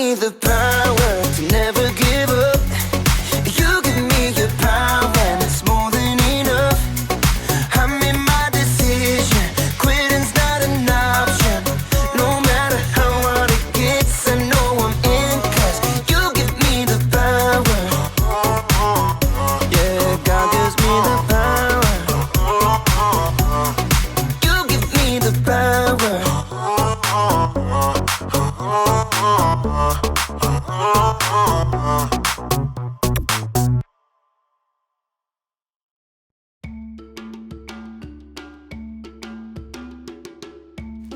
me the power to never give up. You give me your power and it's more than enough. I made my decision, quitting's not an option. No matter how hard it gets, I know I'm in, 'cause you give me the power. Yeah, God gives me the power. You give me the power.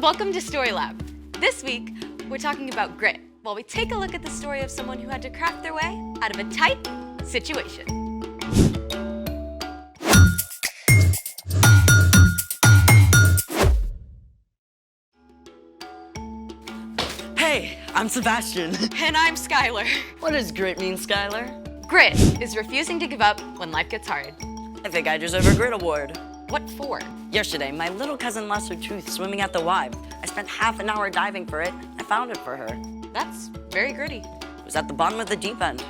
Welcome to Story Lab. This week, we're talking about grit, while we take a look at the story of someone who had to craft their way out of a tight situation. Hey, I'm Sebastian. And I'm Skylar. What does grit mean, Skylar? Grit is refusing to give up when life gets hard. I think I deserve a grit award. What for? Yesterday, my little cousin lost her tooth swimming at the Y. I spent half an hour diving for it. I found it for her. That's very gritty. It was at the bottom of the deep end.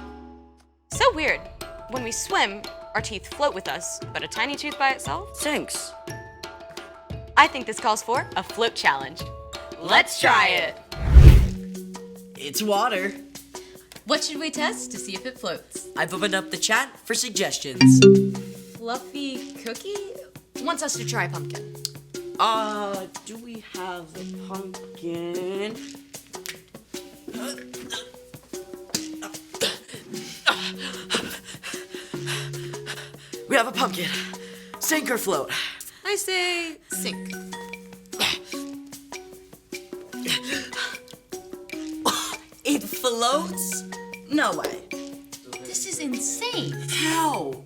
So weird. When we swim, our teeth float with us, but a tiny tooth by itself? Sinks. I think this calls for a float challenge. Let's try it. It's water. What should we test to see if it floats? I've opened up the chat for suggestions. Fluffy cookie wants us to try pumpkin. Do we have a pumpkin? We have a pumpkin. Sink or float? I say sink. It floats? No way. This is insane. How?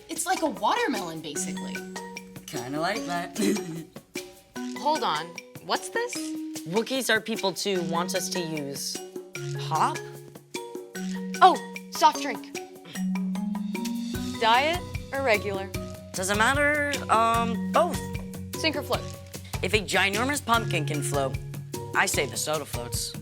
It's like a watermelon, basically. Kinda like that. Hold on. What's this? Wookiees are people too want us to use pop? Oh, soft drink. Diet or regular? Doesn't matter, both. Sink or float? If a ginormous pumpkin can float, I say the soda floats.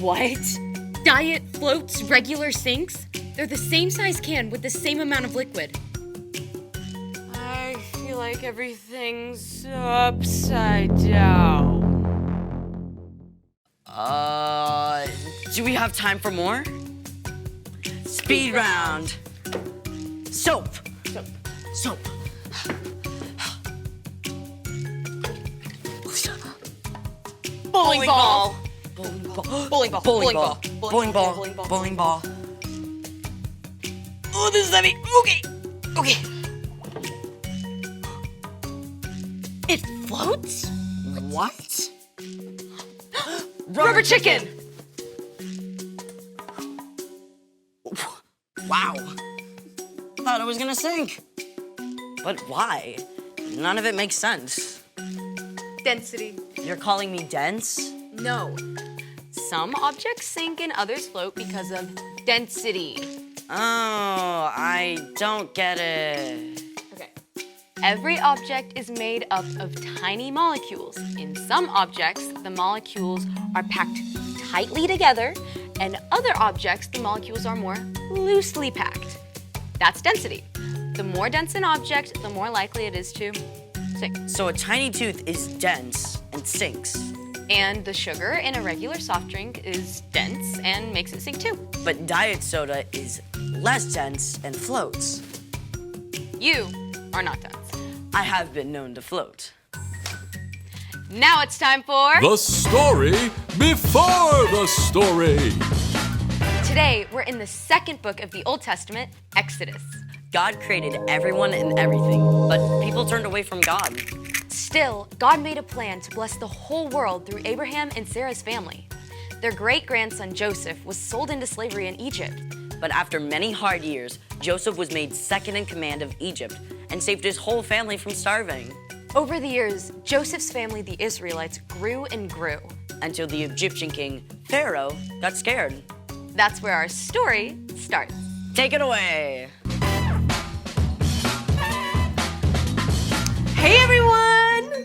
What? Diet floats, regular sinks? They're the same size can with the same amount of liquid. I feel like everything's upside down. Do we have time for more? Speed round. Soap. Soap. Bowling ball. Bowling ball. Bowling ball. Bowling ball. Bowling Bowling ball. ball. Bowling ball. Oh, this is heavy. Okay. Okay. It floats? What? Rubber chicken. Wow. Thought I was gonna sink. But why? None of it makes sense. Density. You're calling me dense? No. Some objects sink and others float because of density. Oh, I don't get it. Okay. Every object is made up of tiny molecules. In some objects, the molecules are packed tightly together, and other objects, the molecules are more loosely packed. That's density. The more dense an object, the more likely it is to sink. So a tiny tooth is dense and sinks. And the sugar in a regular soft drink is dense and makes it sink too. But diet soda is less dense and floats. You are not dense. I have been known to float. Now it's time for... The story before the story. Today, we're in the second book of the Old Testament, Exodus. God created everyone and everything, but people turned away from God. Still, God made a plan to bless the whole world through Abraham and Sarah's family. Their great-grandson Joseph was sold into slavery in Egypt. But after many hard years, Joseph was made second in command of Egypt and saved his whole family from starving. Over the years, Joseph's family, the Israelites, grew and grew. Until the Egyptian king, Pharaoh, got scared. That's where our story starts. Take it away. Hey everyone!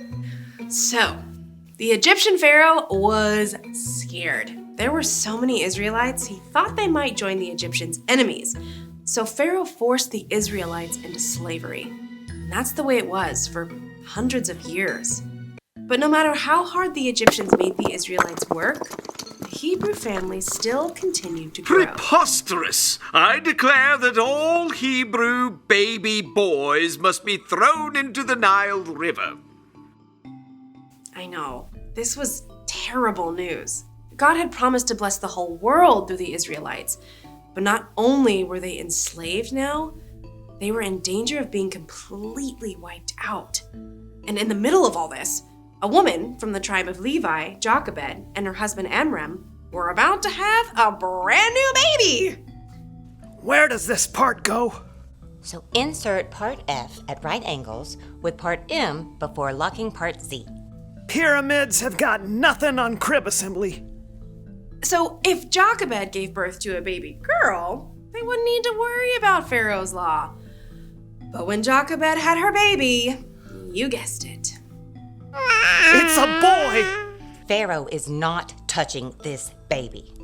So, the Egyptian pharaoh was scared. There were so many Israelites, he thought they might join the Egyptians' enemies. So Pharaoh forced the Israelites into slavery. And that's the way it was for hundreds of years. But no matter how hard the Egyptians made the Israelites work, the Hebrew family still continued to grow. Preposterous! I declare that all Hebrew baby boys must be thrown into the Nile River. I know, this was terrible news. God had promised to bless the whole world through the Israelites. But not only were they enslaved now, they were in danger of being completely wiped out. And in the middle of all this, a woman from the tribe of Levi, Jochebed, and her husband Amram were about to have a brand new baby. Where does this part go? So insert part F at right angles with part M before locking part Z. Pyramids have got nothing on crib assembly. So if Jochebed gave birth to a baby girl, they wouldn't need to worry about Pharaoh's law. But when Jochebed had her baby, you guessed it. It's a boy! Pharaoh is not touching this baby.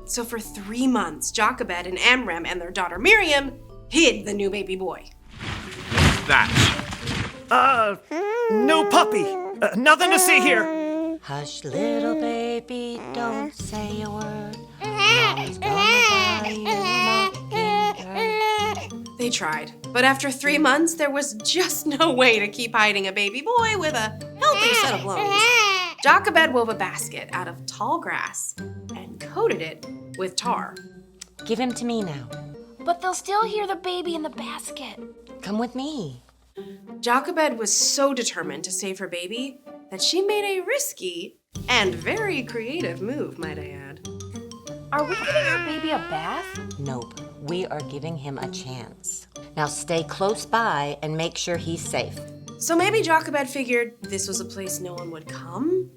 So for 3 months, Jochebed and Amram and their daughter Miriam hid the new baby boy. That. No puppy. Nothing to see here. Hush, little baby, don't say a word. Mom's gonna buy you a mockingbird. They tried, but after 3 months, there was just no way to keep hiding a baby boy with a healthy set of lungs. Jochebed wove a basket out of tall grass and coated it with tar. Give him to me now. But they'll still hear the baby in the basket. Come with me. Jochebed was so determined to save her baby that she made a risky and very creative move, might I add. Are we giving our baby a bath? Nope, we are giving him a chance. Now stay close by and make sure he's safe. So maybe Jochebed figured this was a place no one would come?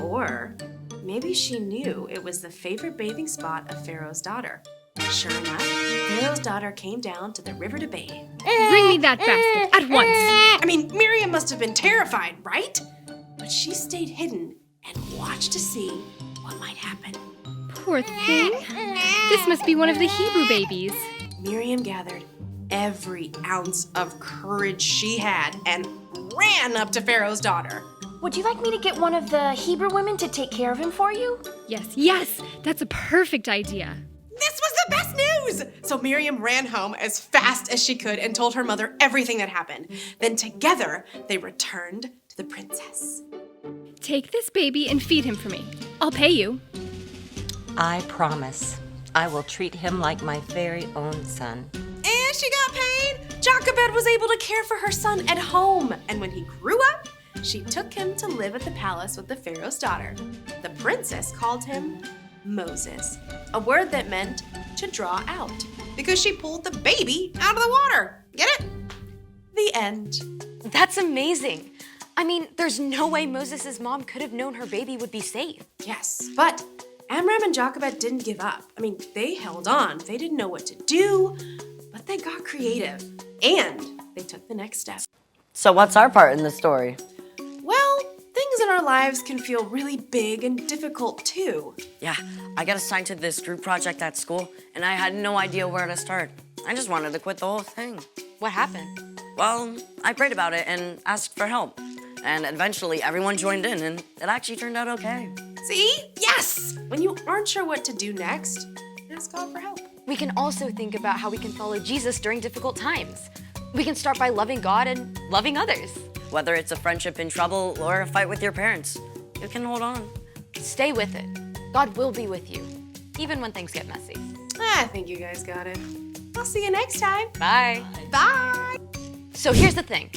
Or maybe she knew it was the favorite bathing spot of Pharaoh's daughter. Sure enough, Pharaoh's daughter came down to the river to bathe. Bring me that basket at once. I mean, Miriam must have been terrified, right? But she stayed hidden and watched to see what might happen. Poor thing. This must be one of the Hebrew babies. Miriam gathered every ounce of courage she had and ran up to Pharaoh's daughter. Would you like me to get one of the Hebrew women to take care of him for you? Yes, that's a perfect idea. This was the best news! So Miriam ran home as fast as she could and told her mother everything that happened. Then together, they returned to the princess. Take this baby and feed him for me. I'll pay you. I promise. I will treat him like my very own son. And she got paid! Jochebed was able to care for her son at home. And when he grew up, she took him to live at the palace with the Pharaoh's daughter. The princess called him Moses, a word that meant to draw out, because she pulled the baby out of the water. Get it? The end. That's amazing. I mean, there's no way Moses' mom could have known her baby would be safe. Yes, but Amram and Jochebed didn't give up. I mean, they held on. They didn't know what to do, but they got creative, and they took the next step. So what's our part in the story? Well, things in our lives can feel really big and difficult too. Yeah, I got assigned to this group project at school, and I had no idea where to start. I just wanted to quit the whole thing. What happened? Well, I prayed about it and asked for help. And eventually everyone joined in, and it actually turned out okay. See? Yes! When you aren't sure what to do next, ask God for help. We can also think about how we can follow Jesus during difficult times. We can start by loving God and loving others. Whether it's a friendship in trouble or a fight with your parents, you can hold on. Stay with it. God will be with you, even when things get messy. I think you guys got it. I'll see you next time. Bye. Bye! So here's the thing.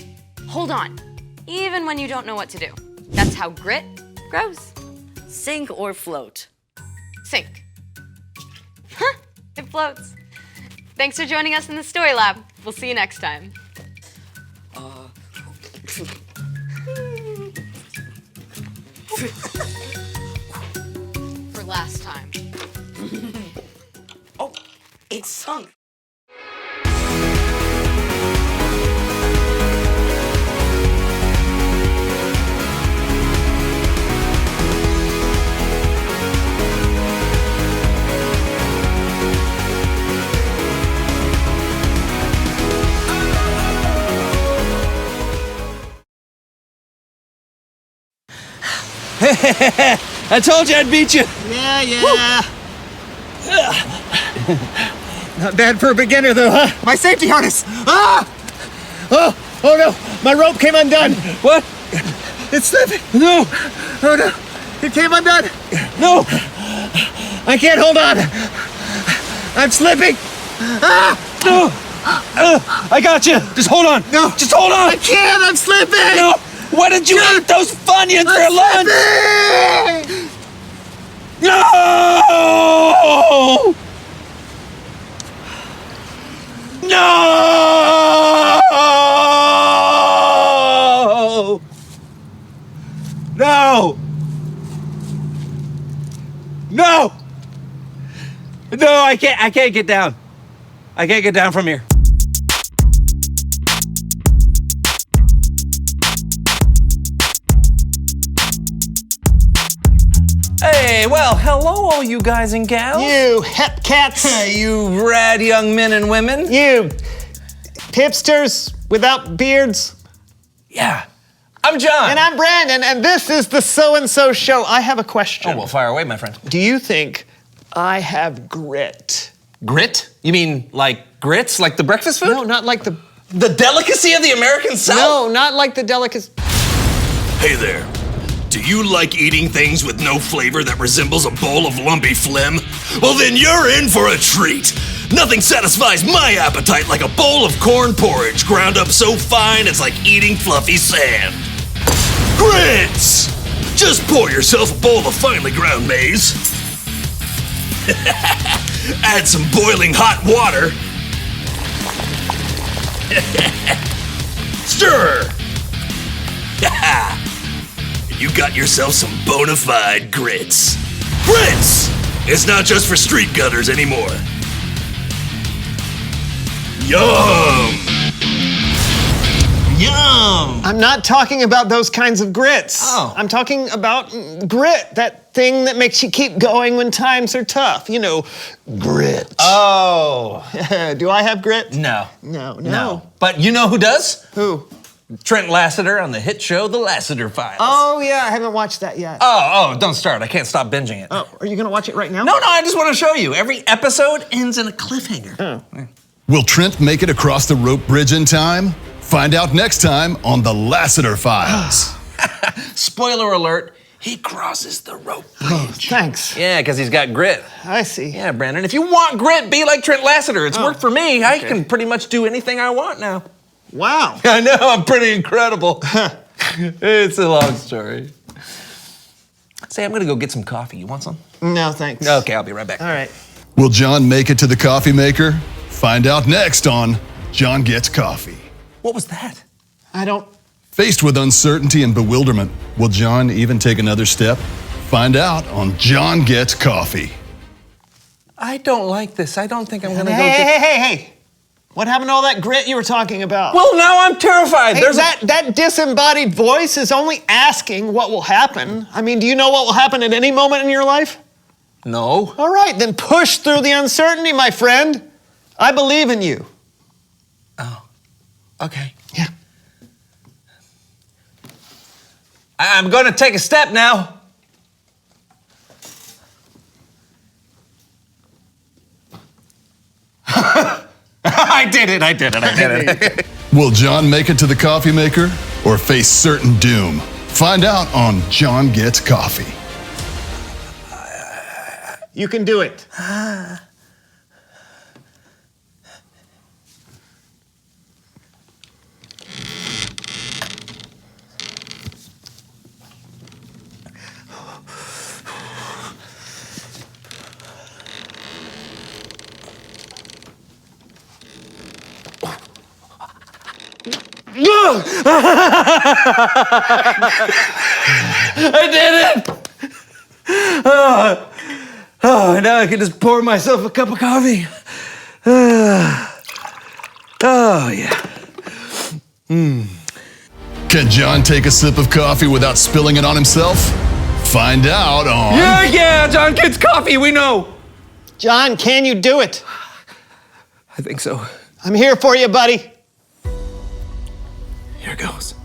Hold on, even when you don't know what to do. That's how grit grows. Sink or float? Sink. Huh, it floats. Thanks for joining us in the Story Lab. We'll see you next time. For last time. Oh, it's sunk. I told you I'd beat you. Yeah. Not bad for a beginner, though, huh? My safety harness! Ah! Oh no! My rope came undone! What? It's slipping! No! Oh no! It came undone! No! I can't hold on! I'm slipping! Ah! No! I got you! Just hold on! No! Just hold on! I can't! I'm slipping! No! Why did you eat those Funyuns for lunch? Slipping! No! No! No! No! No, I can't get down. I can't get down from here. Hey, well, hello, all you guys and gals. You hep cats! You rad young men and women. You hipsters without beards! Yeah, I'm John. And I'm Brandon, and this is the So-and-So Show. I have a question. Oh, well, fire away, my friend. Do you think I have grit? Grit? You mean like grits, like the breakfast food? No, not like the delicacy of the American South? No, not like the delicacy. Hey there. Do you like eating things with no flavor that resembles a bowl of lumpy phlegm? Well, then you're in for a treat. Nothing satisfies my appetite like a bowl of corn porridge ground up so fine it's like eating fluffy sand. Grits! Just pour yourself a bowl of finely ground maize. Add some boiling hot water. Stir! You got yourself some bona fide grits. Grits! It's not just for street gutters anymore. Yum! Yum! I'm not talking about those kinds of grits. Oh. I'm talking about grit, that thing that makes you keep going when times are tough. You know, grit. Oh. Do I have grit? No. No. But you know who does? Who? Trent Lassiter on the hit show, The Lassiter Files. Oh, yeah, I haven't watched that yet. Oh, don't start. I can't stop binging it. Oh, are you gonna watch it right now? No, I just want to show you. Every episode ends in a cliffhanger. Oh. Will Trent make it across the rope bridge in time? Find out next time on The Lassiter Files. Spoiler alert, he crosses the rope bridge. Oh, thanks. Yeah, because he's got grit. I see. Yeah, Brandon, if you want grit, be like Trent Lassiter. It's worked for me. I can pretty much do anything I want now. Wow. I know, I'm pretty incredible. It's a long story. Say, I'm gonna go get some coffee. You want some? No, thanks. Okay, I'll be right back. All right. Will John make it to the coffee maker? Find out next on John Gets Coffee. What was that? I don't... Faced with uncertainty and bewilderment, will John even take another step? Find out on John Gets Coffee. I don't like this. I don't think I'm gonna go Hey. What happened to all that grit you were talking about? Well, now I'm terrified. Hey, that disembodied voice is only asking what will happen. I mean, do you know what will happen at any moment in your life? No. All right, then push through the uncertainty, my friend. I believe in you. Oh, okay. Yeah. I'm gonna take a step now. I did it. Will John make it to the coffee maker or face certain doom? Find out on John Gets Coffee. You can do it. I did it! Oh, now I can just pour myself a cup of coffee. Oh, yeah. Can John take a sip of coffee without spilling it on himself? Find out on... Yeah, John Gets Coffee, we know. John, can you do it? I think so. I'm here for you, buddy. Here goes.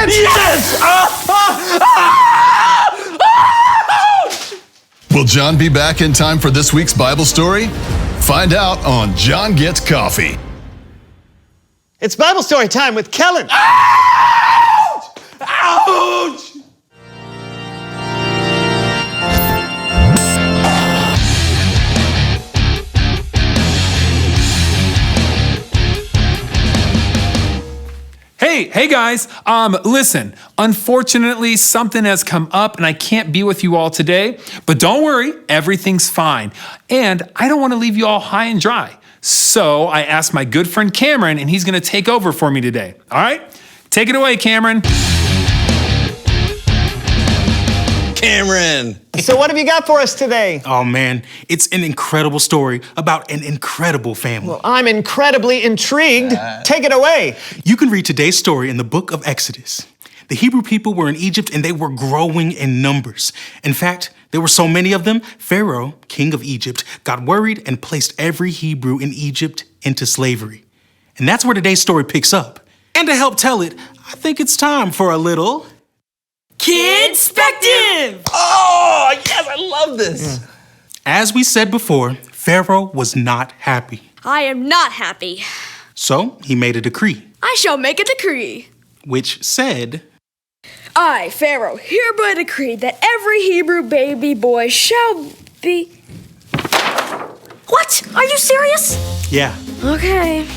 Yes! Will John be back in time for this week's Bible story? Find out on John Gets Coffee. It's Bible story time with Kellen. Ouch! Ouch! Hey guys, listen, unfortunately something has come up and I can't be with you all today, but don't worry, everything's fine. And I don't want to leave you all high and dry. So I asked my good friend Cameron and he's gonna take over for me today. All right, take it away, Cameron. Cameron. So what have you got for us today? Oh man, it's an incredible story about an incredible family. Well, I'm incredibly intrigued. Take it away. You can read today's story in the book of Exodus. The Hebrew people were in Egypt and they were growing in numbers. In fact, there were so many of them, Pharaoh, king of Egypt, got worried and placed every Hebrew in Egypt into slavery. And that's where today's story picks up. And to help tell it, I think it's time for a little Kidspective! Oh, yes, I love this. As we said before, Pharaoh was not happy. I am not happy. So he made a decree, I shall make a decree. which said, I, Pharaoh, hereby decree that every Hebrew baby boy shall be... What? Are you serious? yeah, Okay.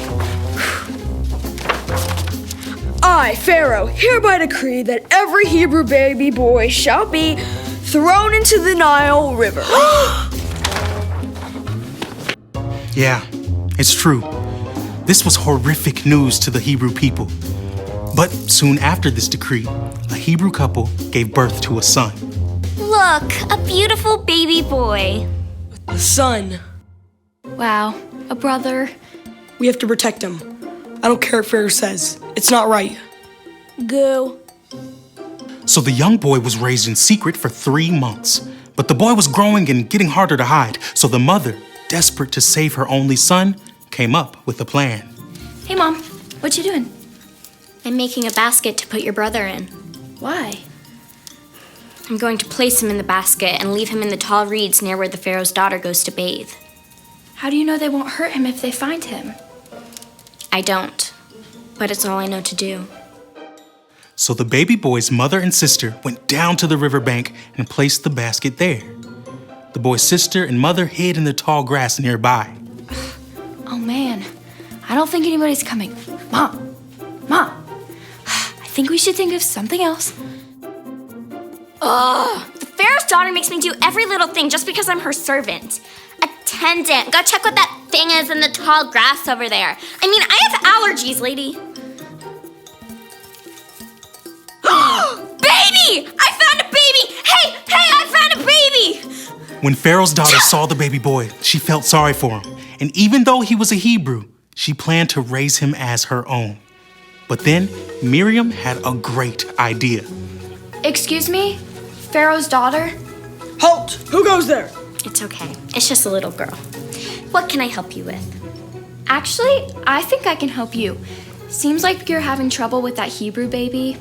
I, Pharaoh, hereby decree that every Hebrew baby boy shall be thrown into the Nile River. yeah, it's true. This was horrific news to the Hebrew people. But soon after this decree, a Hebrew couple gave birth to a son. Look, a beautiful baby boy. A son. Wow, a brother. We have to protect him. I don't care what Pharaoh says. It's not right. Go. So the young boy was raised in secret for 3 months. But the boy was growing and getting harder to hide. So the mother, desperate to save her only son, came up with a plan. Hey, Mom, what you doing? I'm making a basket to put your brother in. Why? I'm going to place him in the basket and leave him in the tall reeds near where the Pharaoh's daughter goes to bathe. How do you know they won't hurt him if they find him? I don't, but it's all I know to do. So the baby boy's mother and sister went down to the riverbank and placed the basket there. The boy's sister and mother hid in the tall grass nearby. Oh man, I don't think anybody's coming. Mom, I think we should think of something else. Ugh, the Pharaoh's daughter makes me do every little thing just because I'm her servant. Attendant, go check what that thing is in the tall grass over there. I mean, I have allergies, lady. Baby! I found a baby! Hey, I found a baby! When Pharaoh's daughter saw the baby boy, she felt sorry for him. And even though he was a Hebrew, she planned to raise him as her own. But then Miriam had a great idea. Excuse me? Pharaoh's daughter? Halt! Who goes there? It's okay. It's just a little girl. What can I help you with? Actually, I think I can help you. Seems like you're having trouble with that Hebrew baby.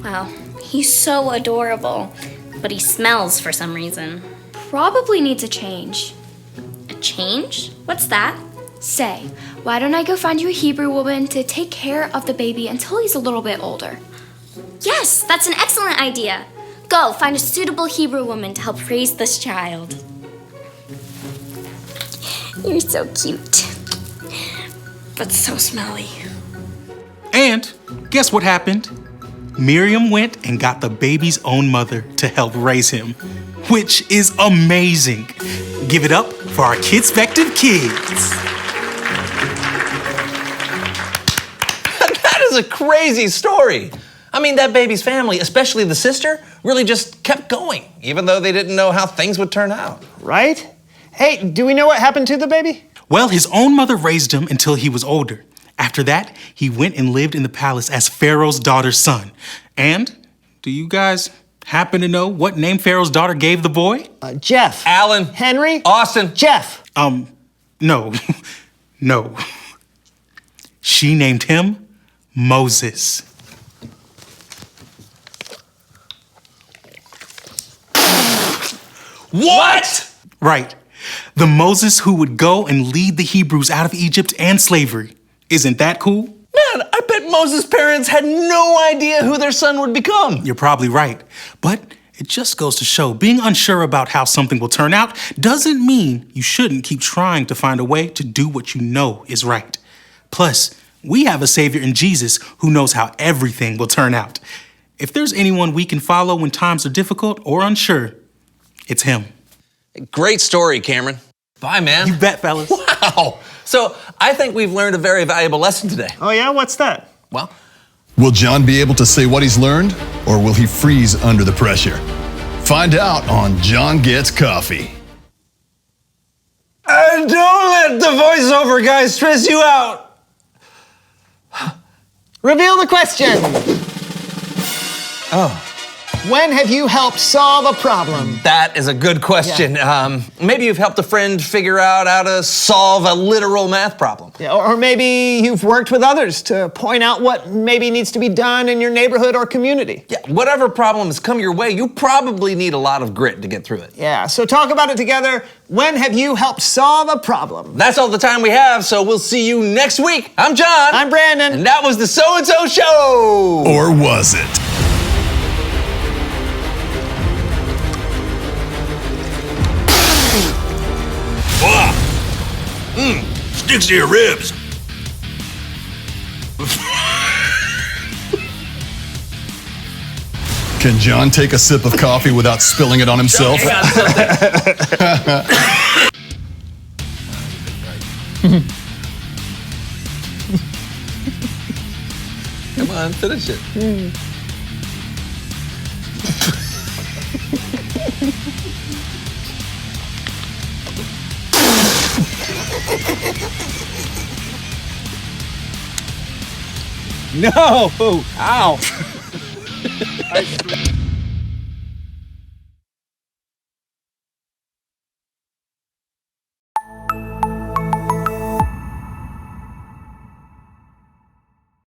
Well, he's so adorable, but he smells for some reason. Probably needs a change. A change? What's that? Say, why don't I go find you a Hebrew woman to take care of the baby until he's a little bit older? Yes, that's an excellent idea. Go, find a suitable Hebrew woman to help raise this child. You're so cute. But so smelly. And guess what happened? Miriam went and got the baby's own mother to help raise him, which is amazing. Give it up for our Kidspective kids. That is a crazy story. I mean, that baby's family, especially the sister, really just kept going, even though they didn't know how things would turn out. Right? Hey, do we know what happened to the baby? Well, his own mother raised him until he was older. After that, he went and lived in the palace as Pharaoh's daughter's son. And do you guys happen to know what name Pharaoh's daughter gave the boy? Jeff. Alan. Henry. Austin. Jeff. No. No. She named him Moses. What? Right. The Moses who would go and lead the Hebrews out of Egypt and slavery. Isn't that cool? Man, I bet Moses' parents had no idea who their son would become. You're probably right. But it just goes to show being unsure about how something will turn out doesn't mean you shouldn't keep trying to find a way to do what you know is right. Plus, we have a Savior in Jesus who knows how everything will turn out. If there's anyone we can follow when times are difficult or unsure, it's him. Great story, Cameron. Bye, man. You bet, fellas. Wow. So I think we've learned a very valuable lesson today. Oh yeah, what's that? Well, Will John be able to say what he's learned, or will he freeze under the pressure? Find out on John Gets Coffee. don't let the voiceover guy stress you out. Reveal the question. Oh. When have you helped solve a problem? That is a good question. Maybe you've helped a friend figure out how to solve a literal math problem. Yeah, or maybe you've worked with others to point out what maybe needs to be done in your neighborhood or community. Yeah, whatever problem has come your way, you probably need a lot of grit to get through it. Yeah, so talk about it together. When have you helped solve a problem? That's all the time we have, so we'll see you next week. I'm John. I'm Brandon. And that was the So-and-So Show. Or was it? Sticks to your ribs. Can John take a sip of coffee without spilling it on himself? Come on, finish it. No! Ow!